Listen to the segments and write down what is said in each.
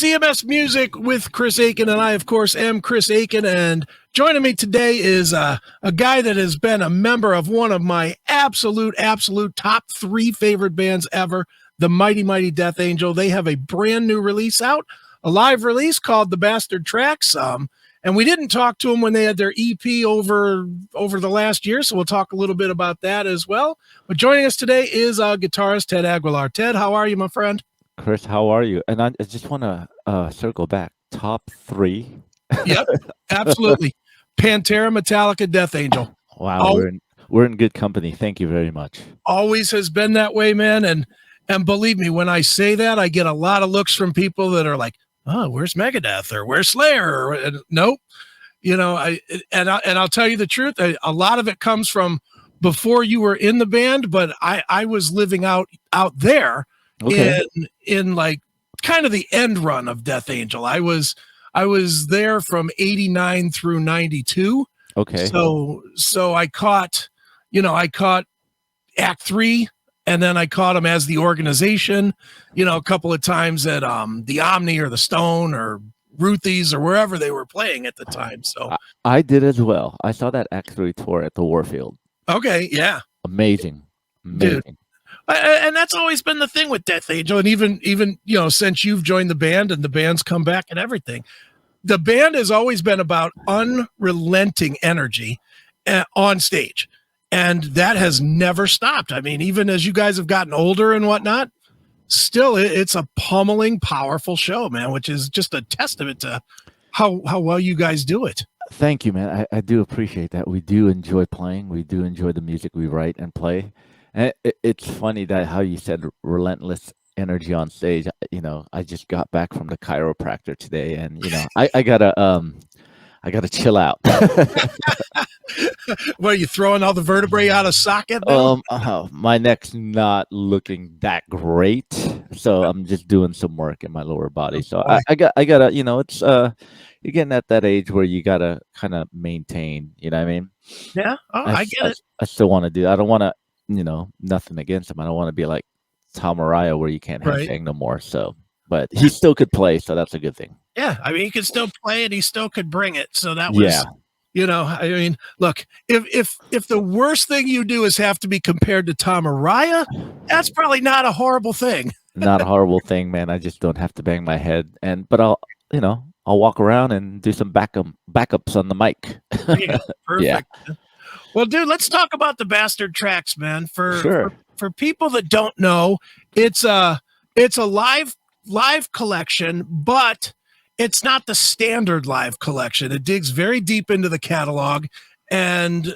CMS Music with Chris Akin, and I, of course, am Chris Akin, and joining me today is a guy that has been a member of one of my absolute top 3 favorite bands ever, the Mighty Mighty Death Angel. They have a brand new release out, a live release called The Bastard Tracks, and we didn't talk to them when they had their EP over the last year, so we'll talk a little bit about that as well. But joining us today is guitarist Ted Aguilar. Ted, how are you, my friend? Chris, how are you? And I just want to circle back. Top 3. Yep, absolutely. Pantera, Metallica, Death Angel. Wow, we're in good company. Thank you very much. Always has been that way, man. And believe me, when I say that, I get a lot of looks from people that are like, "Oh, where's Megadeth or where's Slayer?" And nope. You know, I'll tell you the truth. A lot of it comes from before you were in the band, but I was living out there. Okay. In like kind of the end run of Death Angel. I was there from 89 through 92. Okay. So I caught Act 3, and then I caught them as the organization, a couple of times at the Omni or the Stone or Ruthie's or wherever they were playing at the time. So I did as well. I saw that Act 3 tour at the Warfield. Okay, yeah. Amazing. Dude. And that's always been the thing with Death Angel, and even since you've joined the band and the band's come back and everything, the band has always been about unrelenting energy on stage, and that has never stopped. I mean, even as you guys have gotten older and whatnot, still it's a pummeling, powerful show, man, which is just a testament to how well you guys do it. Thank you, man. I do appreciate that. We do enjoy playing. We do enjoy the music we write and play. And it's funny that how you said relentless energy on stage. I just got back from the chiropractor today, and I gotta chill out. What, are you throwing all the vertebrae out of socket? My neck's not looking that great, so I'm just doing some work in my lower body. So I gotta, it's you're getting at that age where you gotta kind of maintain. You know what I mean? Yeah, I get it. I still want to do. I don't want to. Nothing against him. I don't want to be like Tom Araya where you can't hang no more. So, but he still could play, so that's a good thing. Yeah, I mean, he could still play and he still could bring it. So that was, I mean, look, if the worst thing you do is have to be compared to Tom Araya, that's probably not a horrible thing. Not a horrible thing, man. I just don't have to bang my head, but I'll walk around and do some backups on the mic. Yeah, perfect. Yeah. Well, dude, let's talk about the Bastard Tracks, man. For people that don't know, it's a live collection, but it's not the standard live collection. It digs very deep into the catalog, and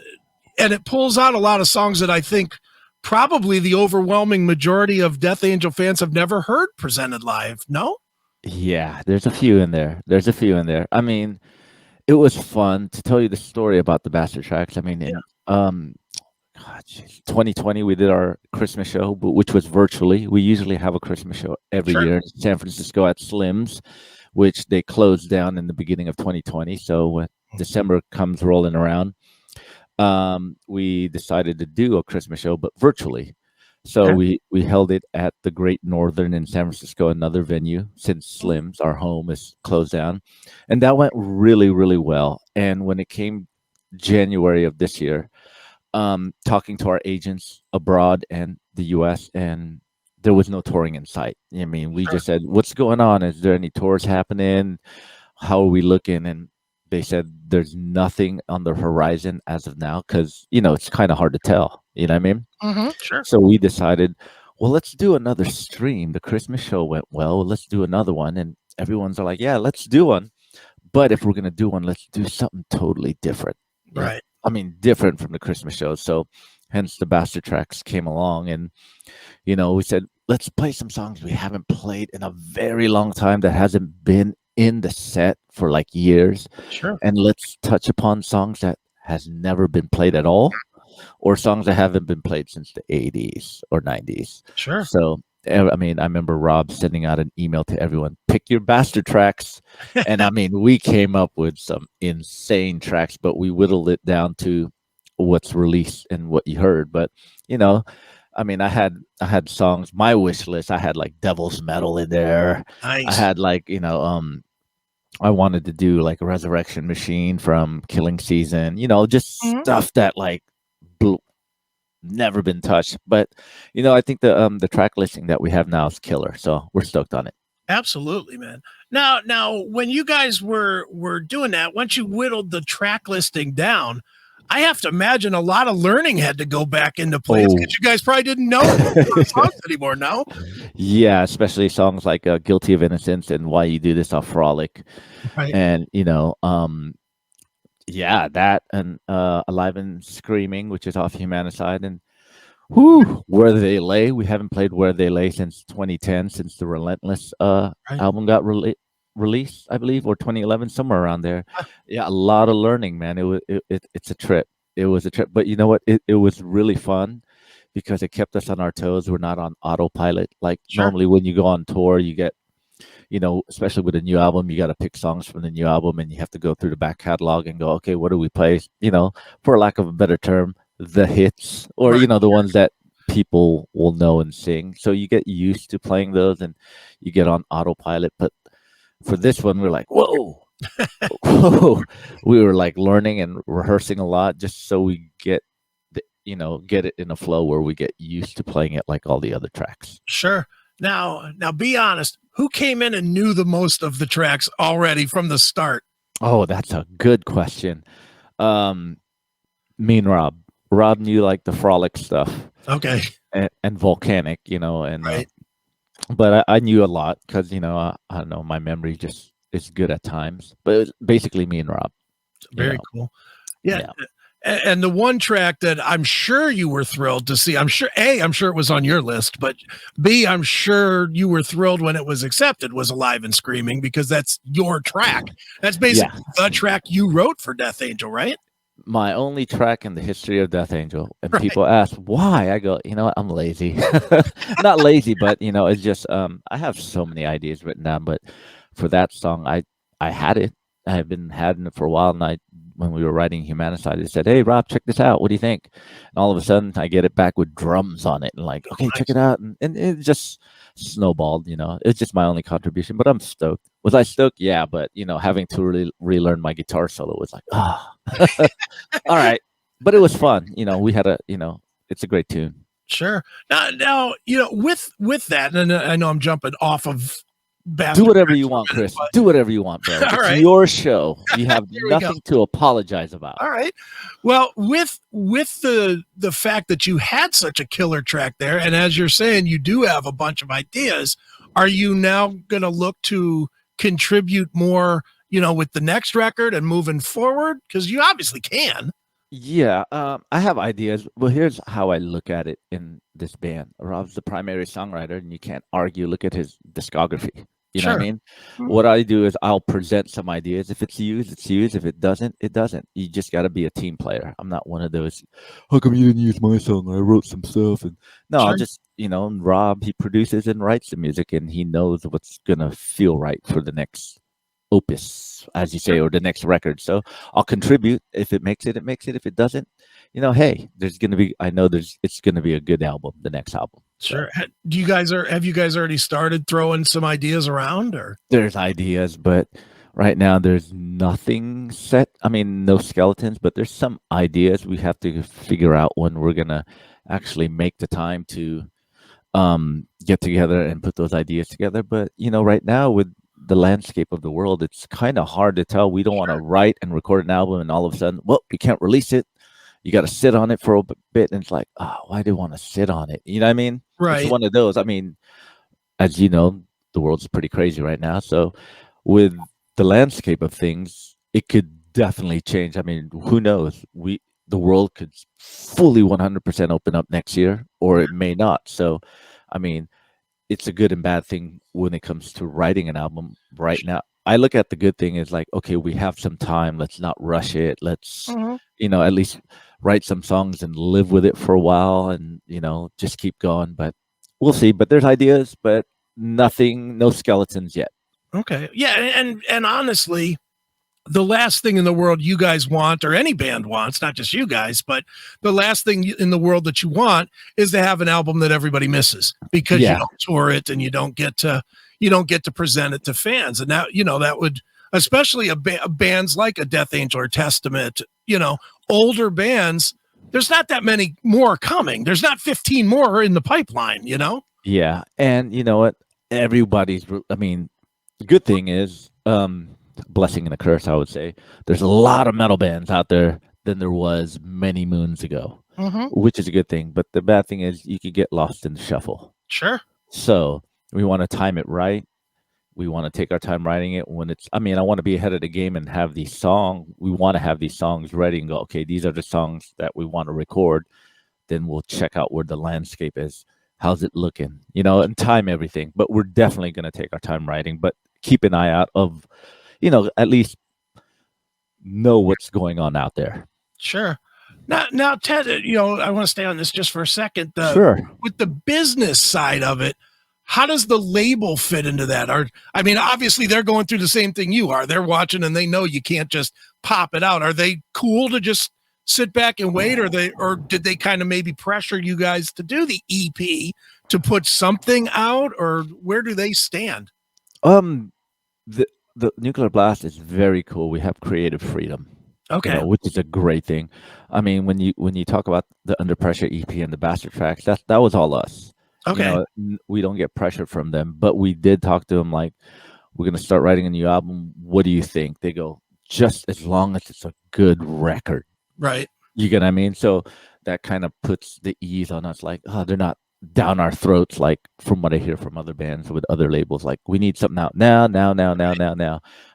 it pulls out a lot of songs that I think probably the overwhelming majority of Death Angel fans have never heard presented live. No? Yeah, there's a few in there. I mean, it was fun to tell you the story about the Bastard Tracks. I mean, in 2020, we did our Christmas show, which was virtually. We usually have a Christmas show every year in San Francisco at Slim's, which they closed down in the beginning of 2020. So when December comes rolling around, we decided to do a Christmas show, but virtually. So we held it at the Great Northern in San Francisco, another venue, since Slim's, our home, is closed down. And that went really, really well. And when it came January of this year, talking to our agents abroad and the U.S., and there was no touring in sight. I mean, we just said, what's going on? Is there any tours happening? How are we looking? And they said, there's nothing on the horizon as of now, because, it's kind of hard to tell. You know what I mean? Mm-hmm, sure. So we decided, well, let's do another stream. The Christmas show went well. Let's do another one. And everyone's like, yeah, let's do one. But if we're going to do one, let's do something totally different. Right. I mean, different from the Christmas show. So hence the Bastard Tracks came along. And, we said, let's play some songs we haven't played in a very long time that hasn't been in the set for like years. Sure. And let's touch upon songs that has never been played at all, or songs that haven't been played since the 80s or 90s. Sure. So, I mean, I remember Rob sending out an email to everyone, pick your Bastard Tracks. And I mean, we came up with some insane tracks, but we whittled it down to what's released and what you heard. But, I mean, I had songs. My wish list. I had like Devil's Metal in there. I Nice. had like I wanted to do like a Resurrection Machine from Killing Season. Just Mhm. stuff that like blew, never been touched. But I think the track listing that we have now is killer. So we're stoked on it. Absolutely, man. Now, when you guys were doing that, once you whittled the track listing down, I have to imagine a lot of learning had to go back into place Oh, because you guys probably didn't know songs anymore. No, yeah, especially songs like "Guilty of Innocence" and "Why You Do This" off Frolic, right? and yeah, that and "Alive and Screaming," which is off Humanicide, and Where They Lay. We haven't played Where They Lay since 2010, since the Relentless Right. album got released, I believe, or 2011, somewhere around there. Yeah, a lot of learning, man. It's a trip. It was a trip, but you know what? It was really fun because it kept us on our toes. We're not on autopilot. Like Sure. normally when you go on tour, you get, especially with a new album, you got to pick songs from the new album and you have to go through the back catalog and go, okay, what do we play? For lack of a better term, the hits, or, Right. the ones that people will know and sing. So you get used to playing those and you get on autopilot. But for this one, we're like, whoa. Whoa. We were like learning and rehearsing a lot just so we get it in a flow where we get used to playing it like all the other tracks. Sure. Now, be honest. Who came in and knew the most of the tracks already from the start? Oh, that's a good question. Um, Me and Rob. Rob knew like the frolic stuff Okay. and volcanic, and Right. but I knew a lot because I don't know, my memory just is good at times. But it was basically me and Rob. You Very know, cool. Yeah. yeah, And the one track that I'm sure you were thrilled to see, I'm sure it was on your list, but B, I'm sure you were thrilled when it was accepted, was Alive and Screaming, because that's your track. That's yeah. basically the track you wrote for Death Angel, right? My only track in the history of Death Angel, and Right. people ask why. I go, you know what? I'm lazy. Not lazy, but it's just I have so many ideas written down, but for that song, I had it. I have been having it for a while, and when we were writing Humanicide, I said, "Hey, Rob, check this out. What do you think?" And all of a sudden, I get it back with drums on it, and like, okay, check Nice. it out, and it just snowballed. It's just my only contribution, but I'm stoked. Was I stoked? Yeah, but having to really relearn my guitar solo was like, ah. All right. But it was fun. We had it's a great tune. Sure. Now, with that, and I know I'm jumping off of Do Bastard whatever Brains you for a want, minute, Chris. Do whatever you want, bro. but all It's right. your show. You have Here we go. nothing to apologize about. All right. Well, with the fact that you had such a killer track there, and as you're saying, you do have a bunch of ideas. Are you now going to look to contribute more, with the next record and moving forward? Because you obviously can. Yeah, I have ideas. Well, here's how I look at it in this band. Rob's the primary songwriter, and you can't argue. Look at his discography. You know what I Sure. mean? Mhm. What I do is I'll present some ideas. If it's used, it's used. If it doesn't, it doesn't. You just got to be a team player. I'm not one of those. How come you didn't use my song? I wrote some stuff, and no, I'll Sure. just and Rob, he produces and writes the music, and he knows what's gonna feel right for the next opus, as you say, Sure. or the next record. So I'll contribute. If it makes it, it makes it. If it doesn't, hey, I know it's gonna be a good album, the next album. So Sure. Have you guys already started throwing some ideas around, or? there's ideas, but right now there's nothing set. I mean, no skeletons, but there's some ideas we have to figure out when we're gonna actually make the time to get together and put those ideas together. But right now with the landscape of the world, it's kind of hard to tell. We don't want to Sure. write and record an album and all of a sudden, well, we can't release it. You got to sit on it for a bit, and it's like, oh, why do you want to sit on it? You know what I mean? It's Right. one of those. I mean, as you know, the world's pretty crazy right now. So with the landscape of things, it could definitely change. I mean, who knows? The world could fully 100% open up next year, or it may not. So, I mean, it's a good and bad thing when it comes to writing an album right now. I look at the good thing is like, okay, we have some time. Let's not rush it. Let's, Mhm. at least write some songs and live with it for a while and, just keep going. But we'll see. But there's ideas, but nothing, no skeletons yet. Okay. Yeah, and honestly, the last thing in the world you guys want, or any band wants, not just you guys, but the last thing in the world that you want is to have an album that everybody misses because you Yeah. don't tour it and you don't get to present it to fans. And now, that would, especially bands like a Death Angel or Testament, older bands, there's not that many more coming. There's not 15 more in the pipeline, Yeah. And you know what? Everybody's, I mean, the good thing is, blessing and a curse, I would say. There's a lot of metal bands out there than there was many moons ago, which is a good thing. But the bad thing is you could get lost in the shuffle. Sure. So we want to time it right. We want to take our time writing it when it's, I want to be ahead of the game and have these songs. We want to have these songs ready and go, okay, these are the songs that we want to record. Then we'll check out where the landscape is. How's it looking? And time everything. But we're definitely going to take our time writing, but keep an eye out of, at least know what's going on out there. Sure. Now, Ted, I want to stay on this just for a second. Sure. With the business side of it, how does the label fit into that? Obviously they're going through the same thing you are. They're watching and they know you can't just pop it out. Are they cool to just sit back and wait, or did they kind of maybe pressure you guys to do the EP to put something out, or where do they stand? The Nuclear Blast is very cool. We have creative freedom. Okay. Which is a great thing. When you talk about the Under Pressure EP and the Bastard tracks, that was all us. Okay. We don't get pressure from them, but we did talk to them like, we're going to start writing a new album. What do you think? They go, just as long as it's a good record. Right. You get what I mean? So that kind of puts the ease on us, like, oh, they're not down our throats, like from what I hear from other bands with other labels, like, we need something out now.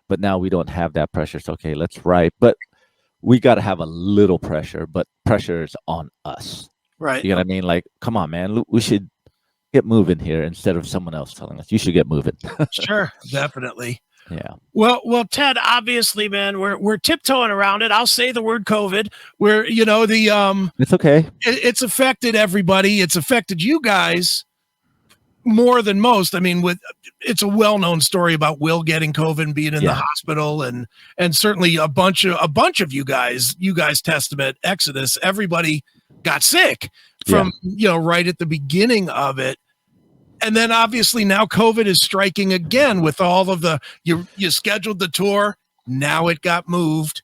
But now we don't have that pressure. So, okay, let's write. But we got to have a little pressure, but pressure is on us. Right. You know what I mean? Like, come on, man, we should get moving here instead of someone else telling us you should get moving. Sure, definitely. Yeah. Well, Ted, obviously, man, we're tiptoeing around it. I'll say the word COVID. Where it's okay. It's affected everybody. It's affected you guys more than most. It's a well-known story about Will getting COVID and being in the hospital, and certainly a bunch of you guys, Testament, Exodus, everybody got sick from right at the beginning of it. And then obviously now COVID is striking again with all of you scheduled the tour. Now it got moved,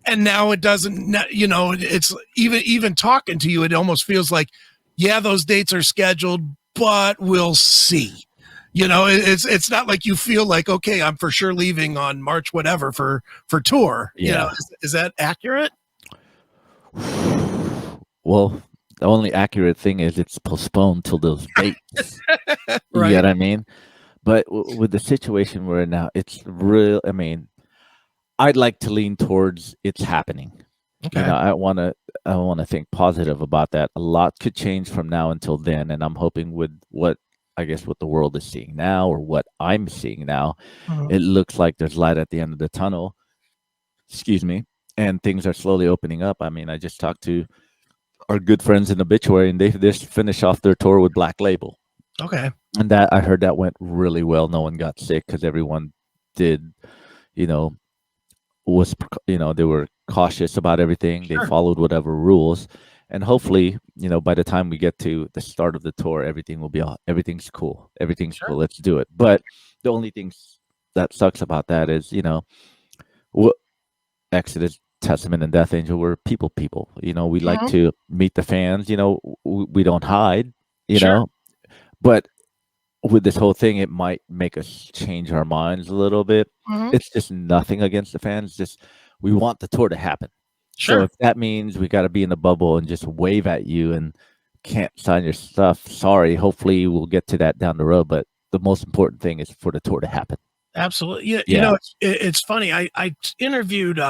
and now it doesn't, it's even talking to you. It almost feels like, yeah, those dates are scheduled, but we'll see. It's not like you feel like, okay, I'm for sure leaving on March, whatever for tour. Yeah. Is that accurate? Well, the only accurate thing is it's postponed till those dates. Right. You know what I mean? But with the situation we're in now, it's real. I'd like to lean towards it's happening. Okay. I want to think positive about that. A lot could change from now until then, and I'm hoping with what the world is seeing now, or what I'm seeing now, it looks like there's light at the end of the tunnel. Excuse me, and things are slowly opening up. I just talked to our good friends in Obituary, and they just finished off their tour with Black Label. Okay. And that, I heard that went really well. No one got sick because everyone did, they were cautious about everything. Sure. They followed whatever rules. And hopefully, by the time we get to the start of the tour, everything's cool. Everything's cool. Let's do it. But the only thing that sucks about that is, Exodus, Testament, and Death Angel were people. We like to meet the fans. We don't hide. But with this whole thing, it might make us change our minds a little bit. It's just nothing against the fans. Just we want the tour to happen. Sure. So if that means we got to be in the bubble and just wave at you and can't sign your stuff, sorry. Hopefully we'll get to that down the road. But the most important thing is for the tour to happen. Absolutely. It's funny. I interviewed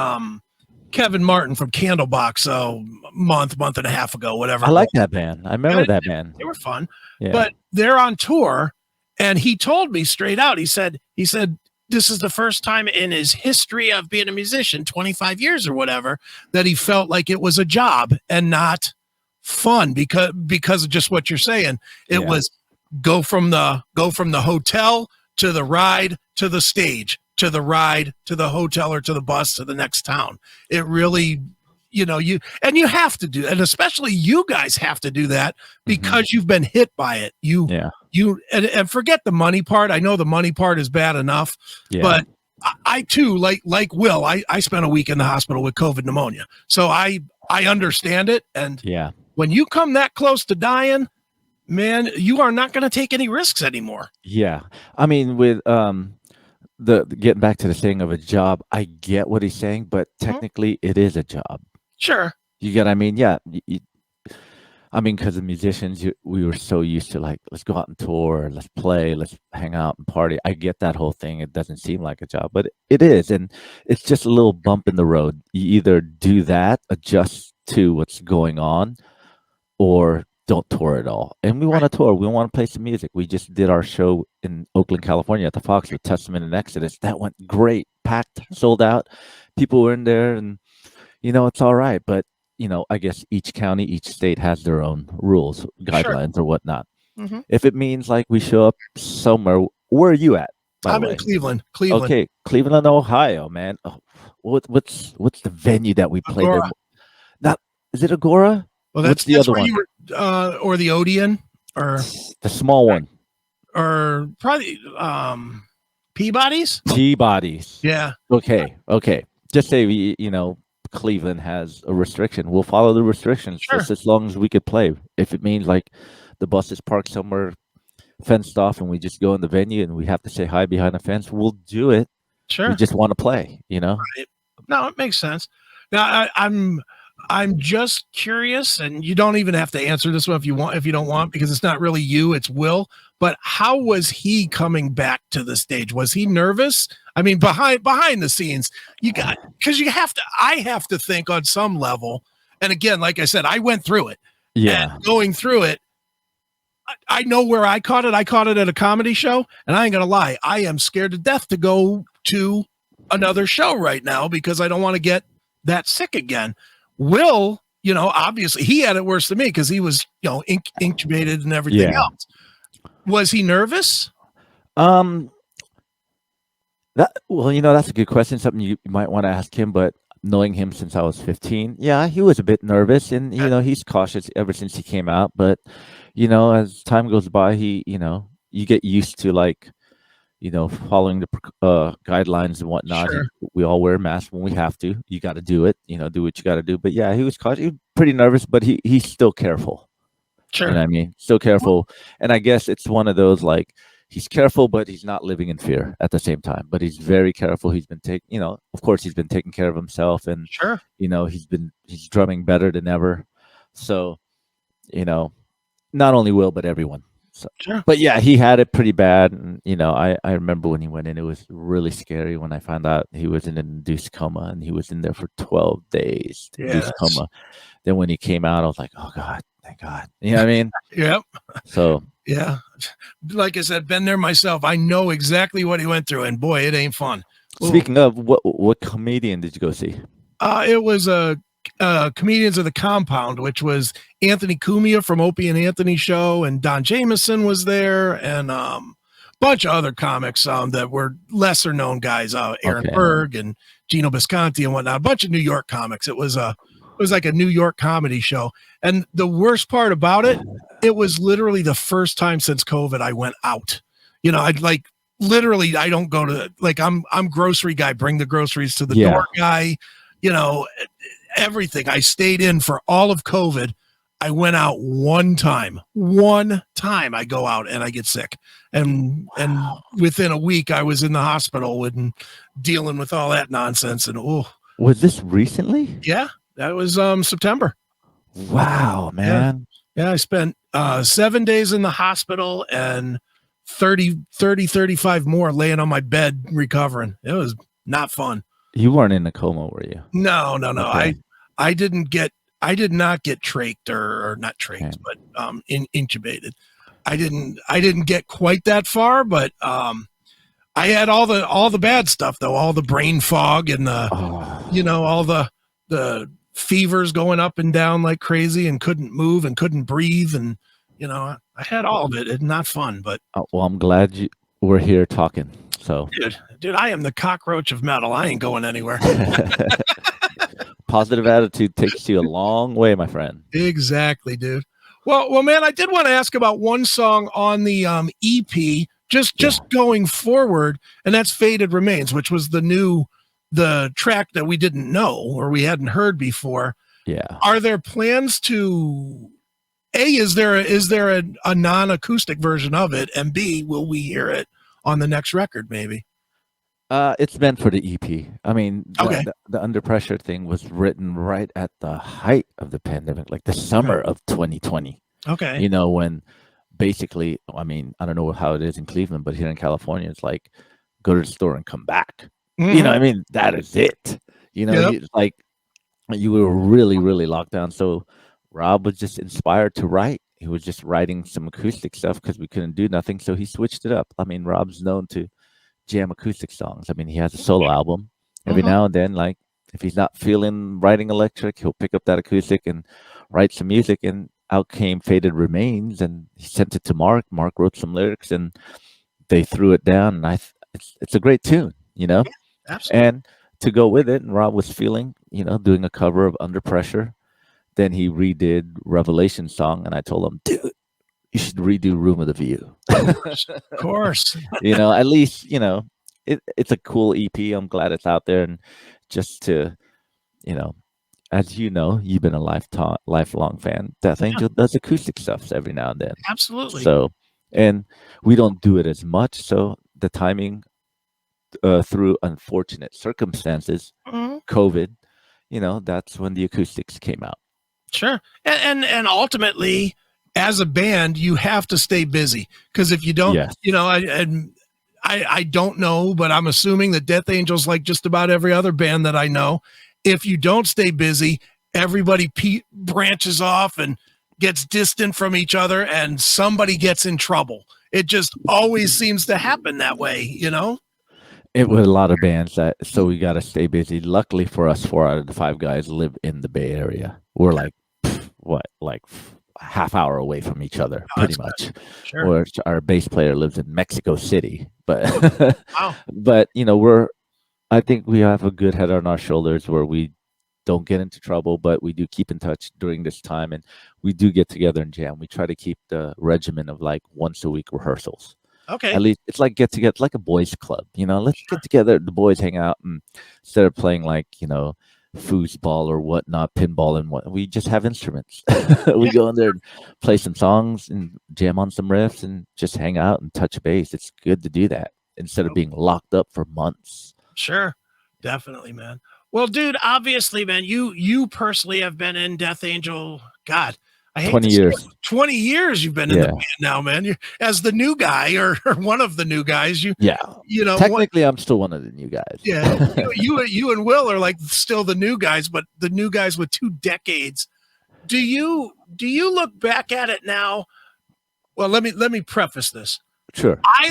Kevin Martin from Candlebox a month and a half ago, whatever. I like that band. I remember that band. They were fun. Yeah. But they're on tour, and he told me straight out, he said this is the first time in his history of being a musician, 25 years or whatever, that he felt like it was a job and not fun because of just what you're saying. It was go from the hotel to the ride to the stage to the ride, to the hotel, or to the bus to the next town. It really, you have to do, and especially you guys have to do that because you've been hit by it. And forget the money part. I know the money part is bad enough, but I too, like Will, I spent a week in the hospital with COVID pneumonia. So I understand it. And when you come that close to dying, man, you are not going to take any risks anymore. Yeah. I mean, with the getting back to the thing of a job, I get what he's saying, but technically it is a job. Sure. You get what I mean? Yeah. I mean, because of musicians, we were so used to like, let's go out and tour, let's play, let's hang out and party. I get that whole thing. It doesn't seem like a job, but it is. And it's just a little bump in the road. You either do that, adjust to what's going on, or don't tour at all. And we want to tour. We want to play some music. We just did our show in Oakland, California at the Fox with Testament and Exodus. That went great, packed, sold out. People were in there, and it's all right. But I guess each county, each state has their own rules, guidelines, or whatnot. If it means like we show up somewhere, where are you at? I'm in Cleveland. Okay, Cleveland, Ohio, man. Oh, what's the venue that we played there? Not is it Agora? Well, that's the other one. You were, or the Odeon, or the small one, or probably Peabody's. Peabody's. Yeah. Okay. Just say we, Cleveland has a restriction. We'll follow the restrictions just as long as we could play. If it means like the bus is parked somewhere fenced off and we just go in the venue and we have to say hi behind a fence, we'll do it. Sure. We just want to play, Right. No, it makes sense. Now I'm just curious, and you don't even have to answer this one if you don't want, because it's not really you, it's Will. But how was he coming back to the stage? Was he nervous? I mean, behind the scenes, because I have to think on some level. And again, like I said, I went through it. Yeah. And going through it, I know where I caught it. I caught it at a comedy show, and I ain't gonna lie, I am scared to death to go to another show right now because I don't want to get that sick again. Will, obviously he had it worse than me because he was, intubated and everything else. Was he nervous? That's a good question. Something you might want to ask him, but knowing him since I was 15, he was a bit nervous, and he's cautious ever since he came out. But as time goes by, you get used to like, following the guidelines and whatnot. Sure. We all wear masks when we have to. You got to do it. Do what you got to do. But yeah, he was cautious. He was pretty nervous, but he's still careful. Sure. You know what I mean? Still careful. And I guess it's one of those like he's careful, but he's not living in fear at the same time. But he's very careful. He's been of course, he's been taking care of himself, and he's drumming better than ever. So, not only Will, but everyone. So, but yeah, he had it pretty bad, and I remember when he went in, it was really scary when I found out he was in an induced coma, and he was in there for 12 days, induced coma. Then when he came out, I was like, oh God, thank God. You know what I mean? Yep. So yeah, like I said, been there myself. I know exactly what he went through, and boy, it ain't fun. Speaking of, what comedian did you go see? It was Comedians of the Compound, which was Anthony Cumia from Opie and Anthony show, and Don Jameson was there, and bunch of other comics that were lesser known guys, Aaron Berg and Gino Bisconti and whatnot, a bunch of New York comics. It was like a New York comedy show. And the worst part about it, it was literally the first time since COVID I went out. I'd like literally, I don't go to, like, I'm grocery guy, bring the groceries to the door guy, everything. I stayed in for all of COVID. I went out one time I go out and I get sick. And within a week I was in the hospital and dealing with all that nonsense. And was this recently? Yeah, that was September. Wow, man. Yeah, I spent 7 days in the hospital and 35 more laying on my bed recovering. It was not fun. You weren't in a coma, were you? No. Okay. I did not get trached or not trached, but intubated. I didn't get quite that far, but I had all the bad stuff though, all the brain fog and all the fevers going up and down like crazy and couldn't move and couldn't breathe, and I had all of it. It's not fun, but well, I'm glad we're here talking. So, dude, I am the cockroach of metal. I ain't going anywhere. positive attitude takes you a long way, my friend. Exactly, dude. Well, man, I did want to ask about one song on the EP, just going forward, and that's "Faded Remains," which was the track that we didn't know or we hadn't heard before. Yeah. Are there plans to is there a non-acoustic version of it, and B, will we hear it on the next record maybe? It's meant for the EP. I mean, Okay. the Under Pressure thing was written right at the height of the pandemic, like the summer of 2020. Okay. You know, when basically, I mean, I don't know how it is in Cleveland, but here in California, it's like go to the store and come back. You know, I mean, that is it. You know, like you were really, really locked down. So Rob was just inspired to write. He was just writing some acoustic stuff because we couldn't do nothing. So he switched it up. I mean, Rob's known to jam acoustic songs. I mean, he has a solo album. Every now and then, like if he's not feeling writing electric, he'll pick up that acoustic and write some music. And out came Faded Remains, and he sent it to Mark. Mark wrote some lyrics, and they threw it down. And it's a great tune, you know. Absolutely. And to go with it, and Rob was feeling, you know, doing a cover of Under Pressure. Then he redid Revelation song, and I told him, dude, you should redo Room of the View. Of course. You know, at least, you know, it's a cool EP. I'm glad it's out there. And just to, you know, as you know, you've been a lifelong fan. Death Angel does acoustic stuff every now and then. Absolutely. So, and we don't do it as much. So the timing through unfortunate circumstances, COVID, you know, that's when the acoustics came out. Sure. And ultimately, as a band, you have to stay busy, because if you don't, you know, I don't know, but I'm assuming that Death Angel's like just about every other band that I know. If you don't stay busy, everybody branches off and gets distant from each other, and somebody gets in trouble. It just always seems to happen that way, you know? It was a lot of bands so we got to stay busy. Luckily for us, 4 out of the 5 guys live in the Bay Area. We're like, like half hour away from each other, pretty much. Sure. Or our bass player lives in Mexico City, but but you know, I think we have a good head on our shoulders where we don't get into trouble, but we do keep in touch during this time, and we do get together and jam. We try to keep the regimen of like once a week rehearsals. Okay. At least it's like get together, like a boys club, you know, let's get together. The boys hang out, and instead of playing like, you know, foosball or whatnot, pinball and what, we just have instruments. We go in there and play some songs and jam on some riffs and just hang out and touch base. It's good to do that instead of being locked up for months. Sure. Definitely, man. Well, dude, obviously, man, you personally have been in Death Angel, God, I hate 20 years. 20 years you've been in the band now, man. You're, as the new guy or one of the new guys, you know, technically I'm still one of the new guys. Yeah. you and Will are like still the new guys, but the new guys with 2 decades. Do you look back at it now? Well, let me preface this. Sure. I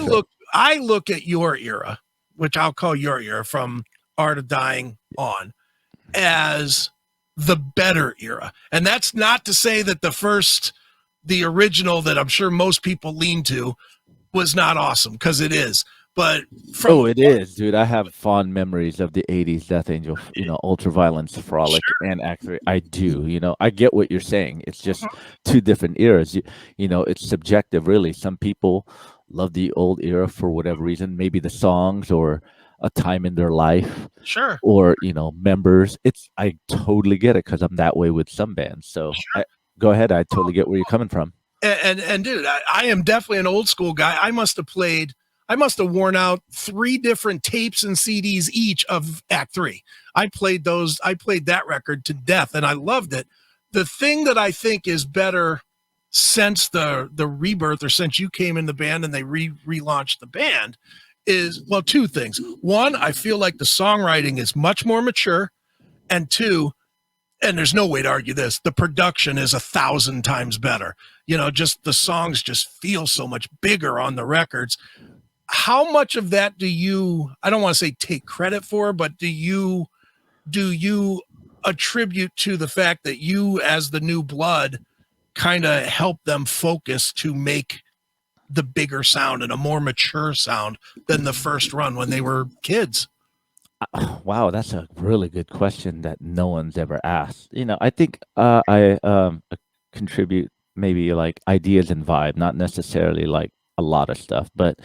look at your era, which I'll call your era from Art of Dying on, as the better era. And that's not to say that the original that I'm sure most people lean to was not awesome, because it is. But it is, dude. I have fond memories of the 80s Death Angel, you know, Ultraviolence, Frolic, and Act 3. I do, you know, I get what you're saying. It's just 2 different eras. You know, it's subjective, really. Some people love the old era for whatever reason, maybe the songs or a time in their life. Sure. Or, you know, members. I totally get it, because I'm that way with some bands. So go ahead. I totally get where you're coming from. And dude, I am definitely an old school guy. I must have worn out 3 different tapes and CDs each of Act 3. I played that record to death, and I loved it. The thing that I think is better since the rebirth, or since you came in the band and they relaunched the band, is, well, 2 things. 1, I feel like the songwriting is much more mature, and 2, and there's no way to argue this, the production is 1,000 times better. You know, just the songs just feel so much bigger on the records. How much of that do you, I don't want to say take credit for, but do you attribute to the fact that you, as the new blood, kind of help them focus to make the bigger sound and a more mature sound than the first run when they were kids? Wow, that's a really good question that no one's ever asked. I think I contribute maybe like ideas and vibe, not necessarily like a lot of stuff, but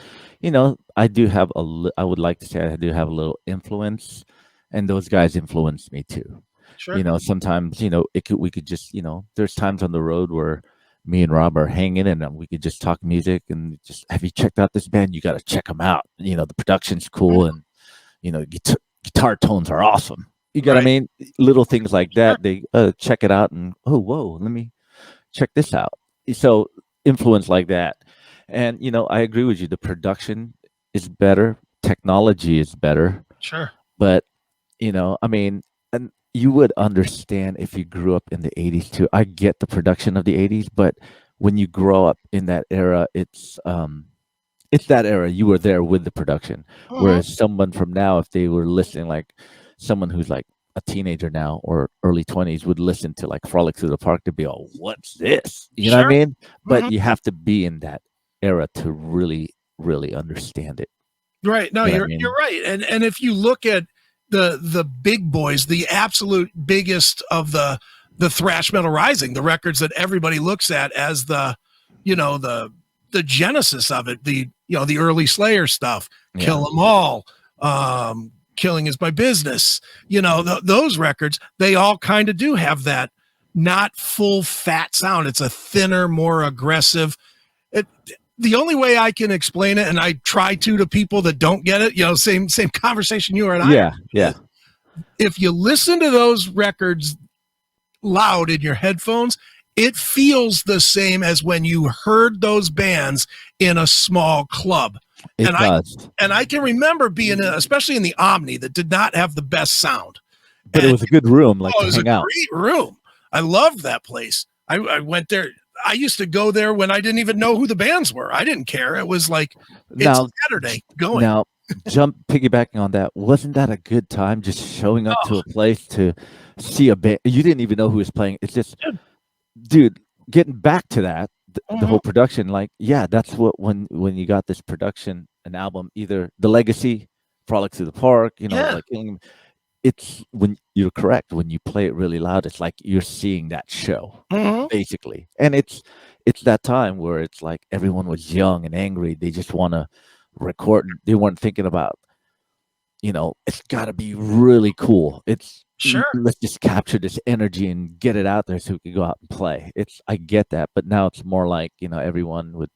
I do have I would like to say I do have a little influence, and those guys influenced me too. Sure. Sometimes we could just there's times on the road where me and Rob are hanging and we could just talk music and just, have you checked out this band? You got to check them out. The production's cool, and guitar tones are awesome. You got what I Right. mean? Little things like Sure. that. They check it out and, oh, whoa, let me check this out. So influence like that. And, I agree with you. The production is better. Technology is better. Sure. But, I mean, and you would understand if you grew up in the 80s too. I get the production of the 80s, but when you grow up in that era, it's that era. You were there with the production. Whereas someone from now, if they were listening, like someone who's like a teenager now or early 20s would listen to like Frolic Through the Park, to be all, what's this? You know what I mean? But you have to be in that era to really, really understand it. Right. No, You know what you're I mean? you're right. And if you look at the big boys, the absolute biggest of the thrash metal rising, the records that everybody looks at as the genesis of it, the early Slayer stuff, Kill 'Em All, Killing Is My Business, those records, they all kind of do have that not full fat sound. It's a thinner, more aggressive. The only way I can explain it, and I try to people that don't get it, same conversation you and I. Yeah. If you listen to those records loud in your headphones, it feels the same as when you heard those bands in a small club. It does. I can remember being, especially in the Omni, that did not have the best sound. But it was a good room, like it to was hang a out. great room. I loved that place. I went there. I used to go there when I didn't even know who the bands were. I didn't care. It was like, it's Saturday going. Now, piggybacking on that, wasn't that a good time just showing up to a place to see a band? You didn't even know who was playing. It's just, dude, getting back to that, the whole production, like, that's what, when you got this production, an album, either The Legacy, Frolic Through the Park, like, it's, when you're correct, when you play it really loud, it's like you're seeing that show, basically. And it's that time where it's like everyone was young and angry. They just want to record. They weren't thinking about, it's got to be really cool. It's, let's just capture this energy and get it out there so we can go out and play. I get that, but now it's more like, everyone with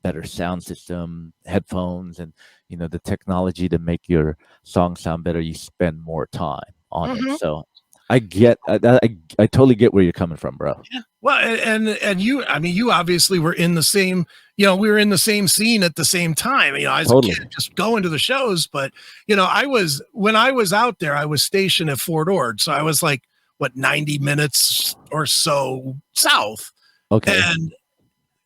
better sound system, headphones, and the technology to make your song sound better. You spend more time on it. So I totally get where you're coming from, bro. Yeah. Well, and you, I mean, you obviously were in the same, we were in the same scene at the same time. I was a kid just going to the shows, but when I was out there, I was stationed at Fort Ord, so I was like 90 minutes or so south. Okay.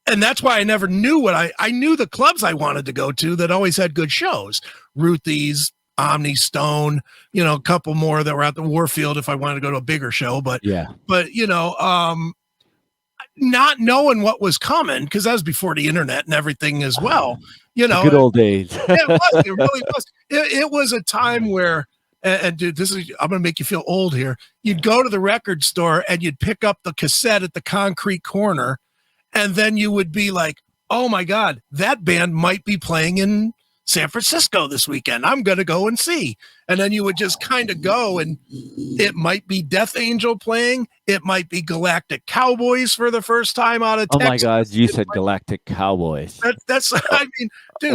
And that's why I never knew what I knew the clubs I wanted to go to that always had good shows. Ruthie's, Omni, Stone, a couple more that were at the Warfield if I wanted to go to a bigger show. But not knowing what was coming, because that was before the internet and everything as well. The good old days. It really was. It was a time where, and dude, I'm gonna make you feel old here. You'd go to the record store and you'd pick up the cassette at the concrete corner. And then you would be like, oh my God, that band might be playing in San Francisco this weekend. I'm going to go and see. And then you would just kind of go, and it might be Death Angel playing. It might be Galactic Cowboys for the first time out of Texas. Oh my God, you said Galactic Cowboys. That's I mean, dude,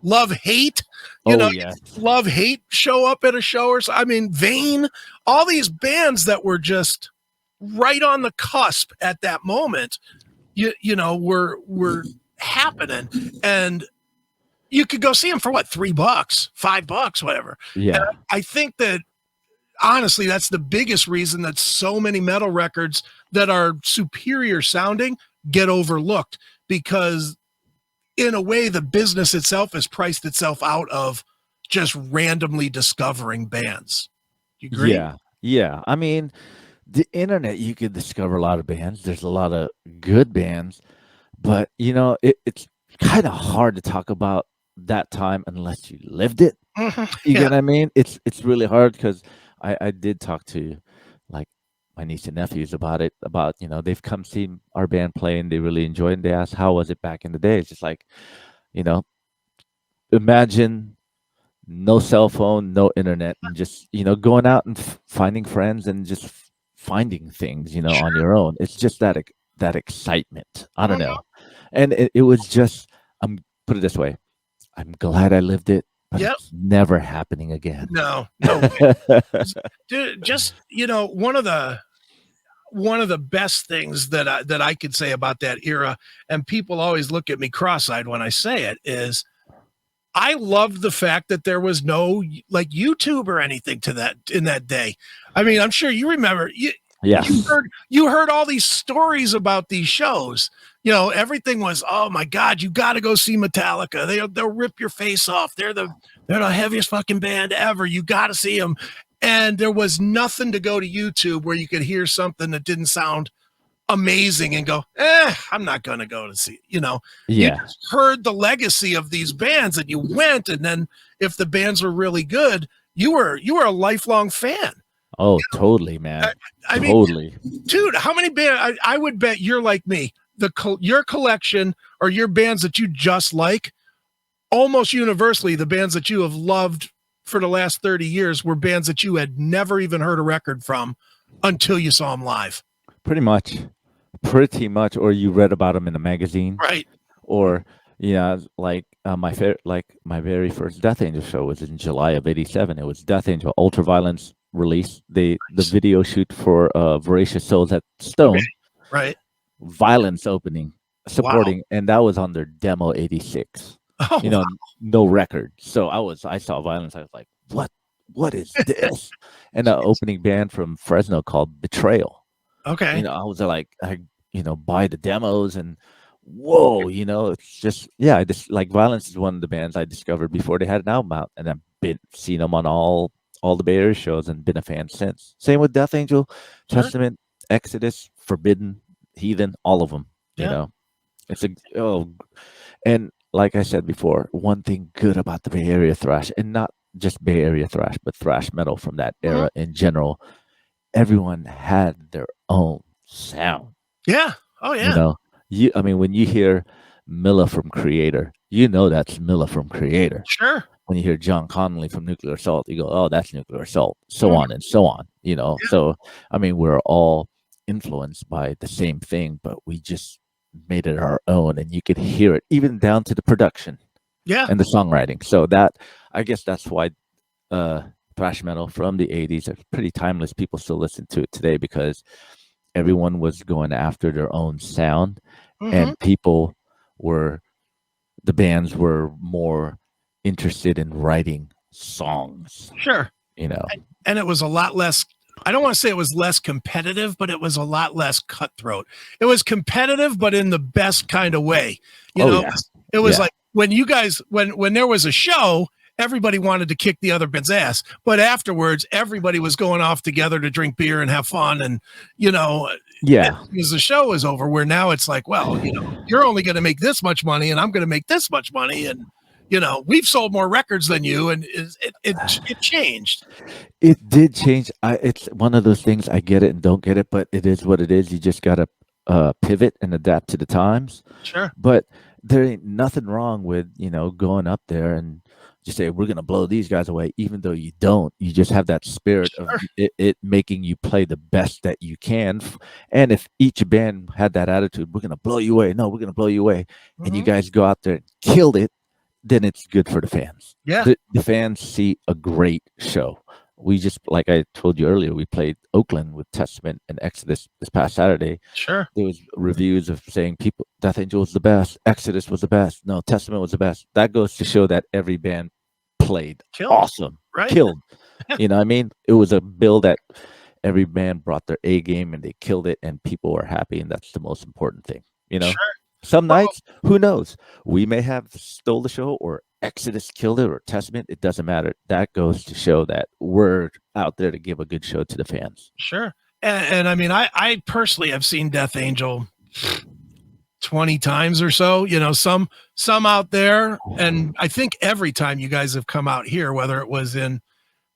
love hate. Love hate show up at a show or so. I mean, Vane, all these bands that were just right on the cusp at that moment. Were happening, and you could go see them for what, $3, $5, whatever. Yeah. And I think that honestly, that's the biggest reason that so many metal records that are superior sounding get overlooked, because in a way, the business itself has priced itself out of just randomly discovering bands. You agree? Yeah. I mean, the internet, you could discover a lot of bands. There's a lot of good bands, but it's kind of hard to talk about that time unless you lived it. You Yeah. get what I mean? It's really hard because I did talk to like my niece and nephews about it, about, they've come see our band play and they really enjoy it. And they asked, how was it back in the day? It's just like, you know, imagine no cell phone, no internet, and just, going out and finding friends and just finding things, on Sure. your own. It's just that excitement. I don't Mhm. know. And it was just, put it this way, I'm glad I lived it, but Yep. it's never happening again. No, no way. Dude, just, one of the best things that I could say about that era, and people always look at me cross-eyed when I say it, is I loved the fact that there was no like YouTube or anything to that in that day. I mean, I'm sure you remember you Yes. heard all these stories about these shows. Everything was, oh my God, you got to go see Metallica. They'll rip your face off. They're the heaviest fucking band ever. You got to see them. And there was nothing to go to YouTube where you could hear something that didn't sound amazing and go, I'm not going to go to see, you Yeah. just heard the legacy of these bands and you went. And then if the bands were really good, you were a lifelong fan. Oh, totally, I, man. I mean, Totally. dude, how many bands? I would bet you're like me. Your collection or your bands that you just like, almost universally, the bands that you have loved for the last 30 years were bands that you had never even heard a record from until you saw them live. Pretty much. Pretty much. Or you read about them in a magazine, Right. or like my very first Death Angel show was in July of '87. It was Death Angel Ultraviolence release. The video shoot for Voracious Souls at Okay. Stone, Right. Violence opening, Wow. supporting, and that was on their demo '86. Oh, wow. No record. So I saw Violence. I was like, what is this? And the opening band from Fresno called Betrayal. Okay. I was like, buy the demos and whoa, it's just, yeah, I just like Violence is one of the bands I discovered before they had an album out, and I've been seen them on all the Bay Area shows and been a fan since. Same with Death Angel, Sure. Testament, Exodus, Forbidden, Heathen, all of them. Yeah. It's and like I said before, one thing good about the Bay Area thrash, and not just Bay Area thrash, but thrash metal from that Mhm. era in general, everyone had their own sound. Yeah. Oh, You yeah. know, I mean, when you hear Milla from Creator, that's Milla from Creator. Sure. When you hear John Connolly from Nuclear Assault, you go, oh, that's Nuclear Assault, so Mhm. on and so on. Yeah. So I mean, we're all influenced by the same thing, but we just made it our own, and you could hear it even down to the production Yeah. and the songwriting. So that, I guess that's why thrash metal from the '80s are pretty timeless. People still listen to it today because everyone was going after their own sound, Mhm. and the bands were more interested in writing songs. Sure. You know, And it was a lot less. I don't want to say it was less competitive, but it was a lot less cutthroat. It was competitive, but in the best kind of way. You oh know, yeah, it was yeah, like when you guys when there was a show, everybody wanted to kick the other band's ass, but afterwards, everybody was going off together to drink beer and have fun, and you know, yeah. because the show was over. Where now it's like, well, you're only going to make this much money, and I'm going to make this much money, and we've sold more records than you, and it changed. It did change. It's one of those things. I get it and don't get it, but it is what it is. You just gotta pivot and adapt to the times. Sure. But there ain't nothing wrong with going up there and just say we're gonna blow these guys away, even though you don't. You just have that spirit of Sure. it making you play the best that you can. And if each band had that attitude, we're gonna blow you away. No, we're gonna blow you away, and you Mhm. guys go out there and killed it, then it's good for the fans. Yeah. The fans see a great show. We just, like I told you earlier, we played Oakland with Testament and Exodus this past Saturday. Sure. There was reviews of saying people Death Angel was the best, Exodus was the best, no, Testament was the best. That goes to show that every band played Killed. awesome, Right. killed. You know what I mean? It was a bill that every band brought their A game and they killed it, and people were happy, and that's the most important thing. Sure. Some Well, nights, who knows? We may have stole the show, or Exodus killed it, or Testament. It doesn't matter. That goes to show that we're out there to give a good show to the fans. sure. And I mean, I personally have seen Death Angel 20 times or so. Some some out there, and I think every time you guys have come out here, whether it was in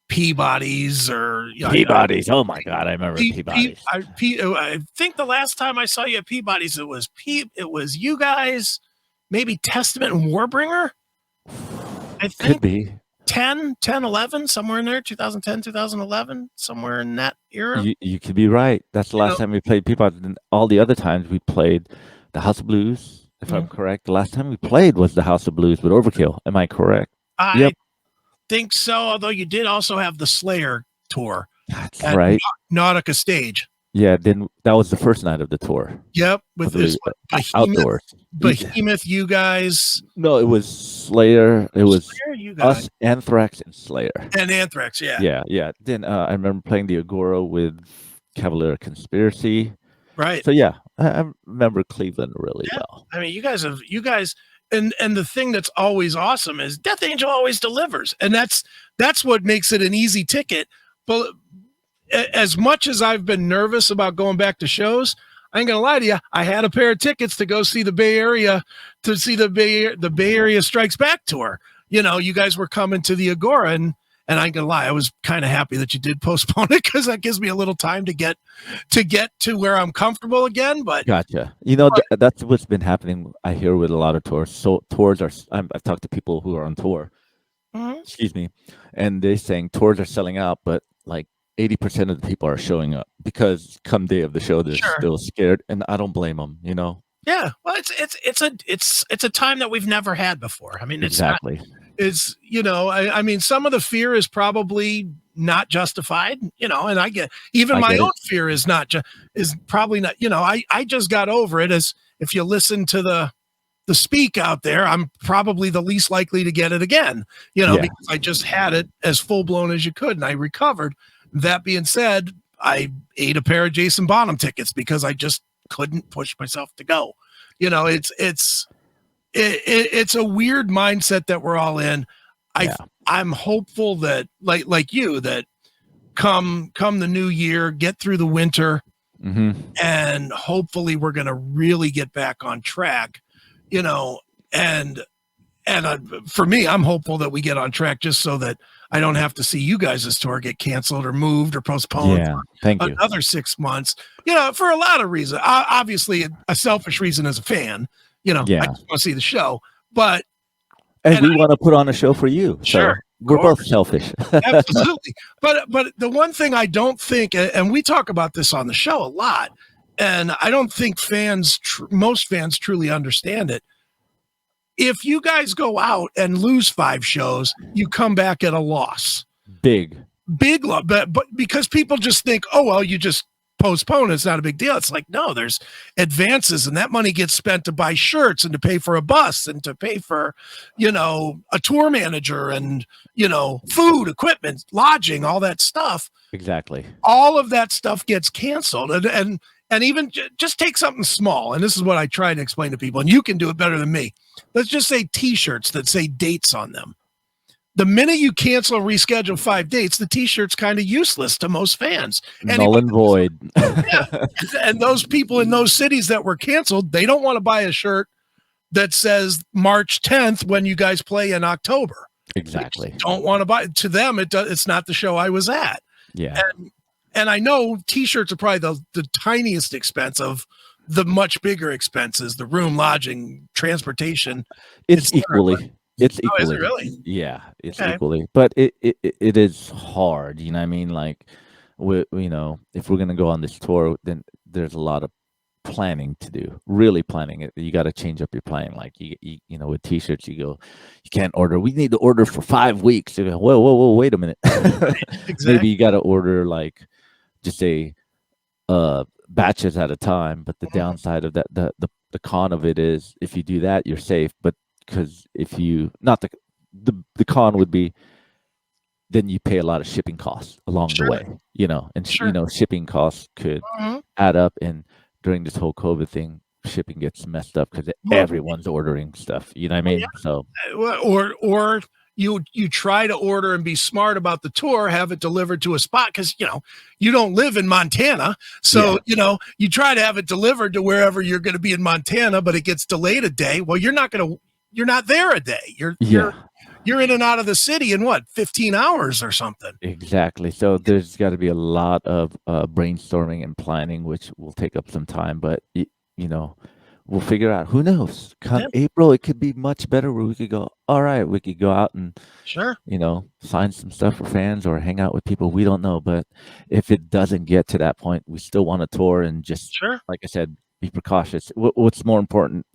Peabody's or Peabody's. Oh my God, I remember Peabody's. I think the last time I saw you at Peabody's, it was you guys, maybe Testament and Warbringer. I think Could be 10, 11, somewhere in there, 2010, 2011, somewhere in that era. You could be right. That's the last time we played Peabody. All the other times we played the House of Blues, if I'm correct. The last time we played was the House of Blues with Overkill. Am I correct? I think so, although you did also have the Slayer tour. That's right. Nautica Stage. Yeah, then that was the first night of the tour. Yep, with this outdoors. Behemoth, you guys. No, it was Slayer. It was Slayer, you guys. us, Anthrax, and Slayer. And Anthrax, yeah. Yeah. Then I remember playing the Agora with Cavalier Conspiracy. Right. So yeah, I remember Cleveland really well. I mean, you guys, and the thing that's always awesome is Death Angel always delivers, and that's what makes it an easy ticket. But as much as I've been nervous about going back to shows, I ain't gonna lie to you. I had a pair of tickets to go see the Bay Area, the Bay Area Strikes Back tour. You guys were coming to the Agora, and I ain't gonna lie, I was kind of happy that you did postpone it, because that gives me a little time to get to where I'm comfortable again. But gotcha. That's what's been happening, I hear, with a lot of tours. So tours are. I've talked to people who are on tour. Excuse me, and they're saying tours are selling out, but like 80% of the people are showing up, because come day of the show, they're still scared, and I don't blame them. Yeah, well, it's a time that we've never had before. I mean, exactly. I mean, some of the fear is probably not justified, and I get my own fear is probably not. I just got over it. As if you listen to the speak out there, I'm probably the least likely to get it again. Because I just had it as full blown as you could, and I recovered. That being said, I ate a pair of Jason Bonham tickets because I just couldn't push myself to go. It's a weird mindset that we're all in. I'm hopeful that like you, that come the new year, get through the winter, and hopefully we're going to really get back on track, and for me, I'm hopeful that we get on track, just so that I don't have to see you guys' tour get canceled or moved or postponed for another 6 months, for a lot of reasons. Obviously, a selfish reason as a fan, I just want to see the show, but we want to put on a show for you. Sure. So we're both selfish. Absolutely. But the one thing I don't think, and we talk about this on the show a lot, and I don't think most fans truly understand it. If you guys go out and lose 5 shows, you come back at a loss. Big loss. But because people just think, oh, well, you just postpone, it's not a big deal. It's like, no, there's advances, and that money gets spent to buy shirts and to pay for a bus and to pay for, a tour manager and, food, equipment, lodging, all that stuff. Exactly. All of that stuff gets canceled. And even just take something small. And this is what I try to explain to people, and you can do it better than me. Let's just say t-shirts that say dates on them. The minute you cancel and reschedule 5 dates, the t-shirt's kind of useless to most fans. Null and void. And those people in those cities that were canceled, they don't want to buy a shirt that says March 10th when you guys play in October. Exactly. Don't want to buy it. To them, it's not the show I was at. Yeah. And I know t-shirts are probably the tiniest expense of the much bigger expenses, the room, lodging, transportation. It's equally. It's equally. Is it really? Yeah, it's equally. But it is hard. You know what I mean? Like, if we're going to go on this tour, then there's a lot of planning to do. Really planning it. You got to change up your plan. Like, you with t-shirts, you can't order. We need to order for 5 weeks. You go, whoa, wait a minute. Exactly. Maybe you got to order like just a batches at a time. But the downside of that, the con of it is, if you do that, you're safe. But because if you the con would be, then you pay a lot of shipping costs along the way, and shipping costs could add up. And during this whole COVID thing, shipping gets messed up because everyone's ordering stuff. You know what I mean? So or you try to order and be smart about the tour, have it delivered to a spot, because you don't live in Montana, so you try to have it delivered to wherever you're going to be in Montana, but it gets delayed a day. Well, you're not going to you're not there a day. You're in and out of the city in what, 15 hours or something. Exactly. So there's got to be a lot of brainstorming and planning, which will take up some time. But we'll figure out. Who knows? Come Yeah. April, it could be much better. Where we could go. All right, we could go out and Sure. sign some stuff for fans or hang out with people. We don't know. But if it doesn't get to that point, we still want to tour and just, Sure. like I said, be precautious. What's more important?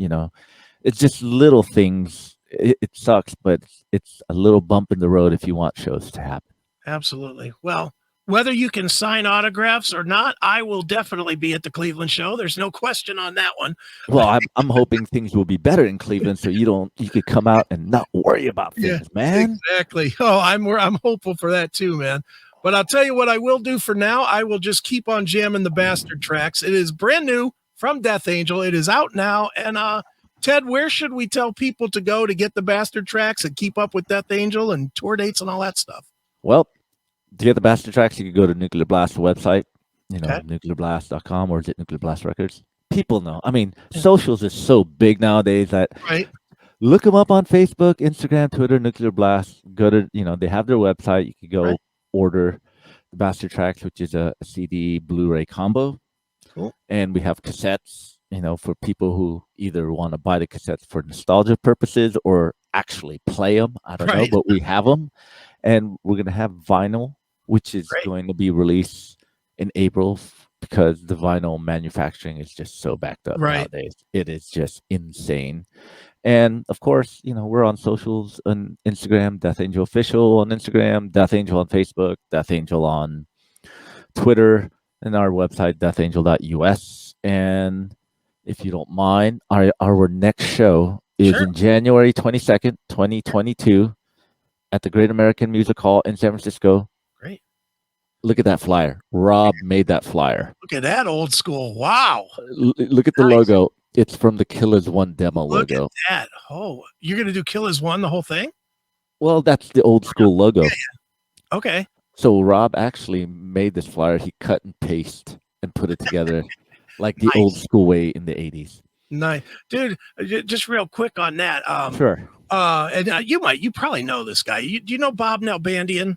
It's just little things. It sucks, but it's a little bump in the road if you want shows to happen. Absolutely. Well, whether you can sign autographs or not, I will definitely be at the Cleveland show. There's no question on that one. Well, I'm hoping things will be better in Cleveland, so you could come out and not worry about things, man. Exactly. Oh, I'm hopeful for that too, man. But I'll tell you what I will do for now. I will just keep on jamming the Bastard tracks. It is brand new from Death Angel. It is out now. And Ted, where should we tell people to go to get the Bastard tracks and keep up with Death Angel and tour dates and all that stuff? Well, to get the Bastard tracks, you could go to Nuclear Blast website, nuclearblast.com, or is it Nuclear Blast Records? People know. I mean, socials is so big nowadays that look them up on Facebook, Instagram, Twitter, Nuclear Blast. Go to, they have their website. You could go order the Bastard tracks, which is a CD Blu-ray combo. Cool. And we have cassettes, for people who either want to buy the cassettes for nostalgia purposes or actually play them. I don't know, but we have them. And we're going to have vinyl, which is going to be released in April because the vinyl manufacturing is just so backed up nowadays. It is just insane. And of course, we're on socials on Instagram, Death Angel Official on Instagram, Death Angel on Facebook, Death Angel on Twitter, and our website, deathangel.us. And if you don't mind, our next show is in January 22nd, 2022 at the Great American Music Hall in San Francisco. Great. Look at that flyer. Rob made that flyer. Look at that old school. Wow. Look at the logo. It's from the Killers One demo logo. Look at that. Oh, you're going to do Killers One, the whole thing? Well, that's the old school logo. Okay. So Rob actually made this flyer. He cut and pasted and put it together like the old school way in the 80s. Nice. Dude, just real quick on that. Sure. And you probably know this guy. Do you know Bob Nalbandian?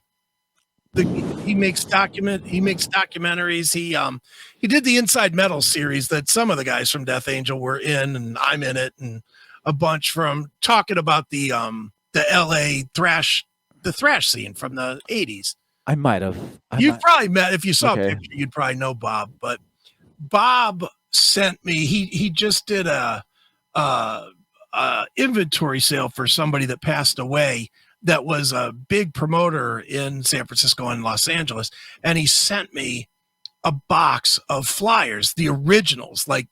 He makes documentaries. He did the Inside Metal series that some of the guys from Death Angel were in, and I'm in it, and a bunch from talking about the LA thrash scene from the 80s. I might have. You've probably met, if you saw a picture, you'd probably know Bob. But Bob sent me. He just did a inventory sale for somebody that passed away. That was a big promoter in San Francisco and Los Angeles, and he sent me a box of flyers, the originals, like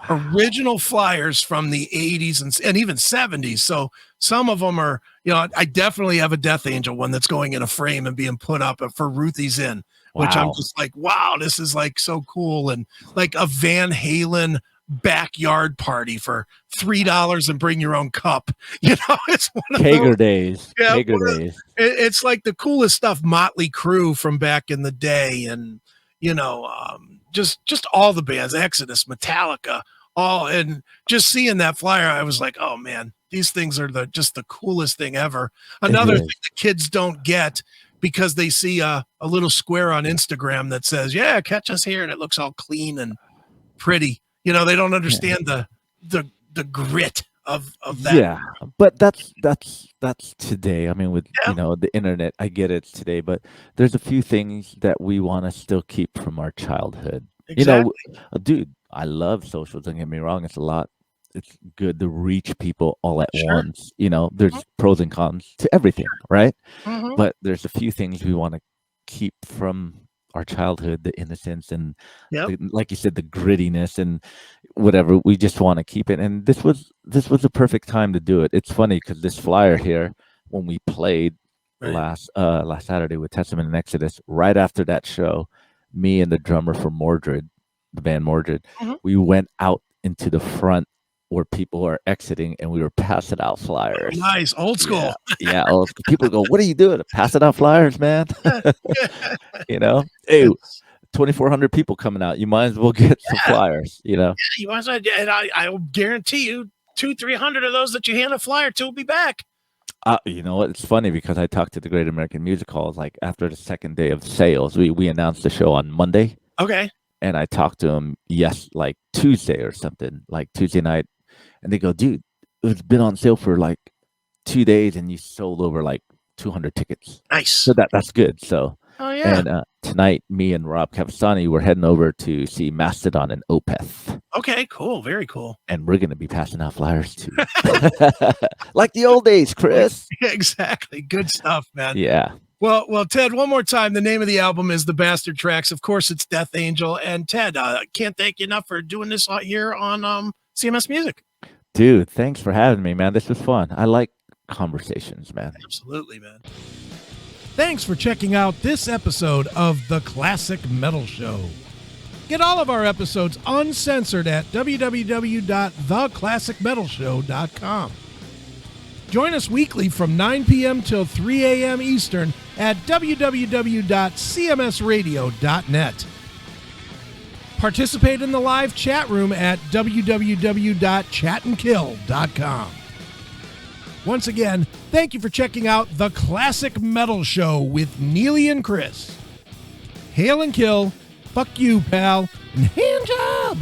original flyers from the 80s and even 70s. So some of them are, I definitely have a Death Angel one that's going in a frame and being put up for Ruthie's Inn, which I'm just like, wow, this is like so cool. And like a Van Halen backyard party for $3 and bring your own cup. It's one of Kager days. Yeah, Kager days. It's like the coolest stuff. Motley Crue from back in the day, and just all the bands, Exodus, Metallica, all, and just seeing that flyer, I was like, oh man, these things are just the coolest thing ever. Another thing the kids don't get because they see a little square on Instagram that says, yeah, catch us here, and it looks all clean and pretty. They don't understand the grit of that. Yeah, but that's today. I mean, with the internet, I get it's today, but there's a few things that we want to still keep from our childhood. Exactly. Dude, I love social. Don't get me wrong; it's good to reach people all at once. There's pros and cons to everything, right? Mm-hmm. But there's a few things we want to keep from our childhood, the innocence and like you said, the grittiness and whatever. We just want to keep it. And this was a perfect time to do it. It's funny because this flyer here, when we played last Saturday with Testament and Exodus, right after that show, me and the drummer for Mordred, the band Mordred, we went out into the front where people are exiting and we were passing out flyers. Nice. Old school. Yeah, old school. People go, what are you doing? Passing out flyers, man. Hey, 2,400 people coming out. You might as well get some flyers, Yeah, you might as well. And I'll guarantee you 200-300 of those that you hand a flyer to will be back. You know what? It's funny because I talked to the Great American Music Hall like after the second day of sales. We announced the show on Monday. Okay. And I talked to them like Tuesday or something, like Tuesday night, and they go, "Dude, it's been on sale for like 2 days, and you sold over like 200 tickets." Nice. So that's good. So, oh yeah. And tonight, me and Rob Cavastani were heading over to see Mastodon and Opeth. Okay, cool, very cool. And we're gonna be passing out flyers too, like the old days, Chris. Exactly. Good stuff, man. Yeah. Well, Ted, one more time. The name of the album is The Bastard Tracks. Of course, it's Death Angel. And Ted, can't thank you enough for doing this here on CMS Music. Dude, thanks for having me, man. This was fun. I like conversations, man. Absolutely, man. Thanks for checking out this episode of The Classic Metal Show. Get all of our episodes uncensored at www.theclassicmetalshow.com. Join us weekly from 9 p.m. till 3 a.m. Eastern at www.cmsradio.net. Participate in the live chat room at www.chatandkill.com. Once again, thank you for checking out The Classic Metal Show with Neely and Chris. Hail and kill, fuck you, pal, and hand job!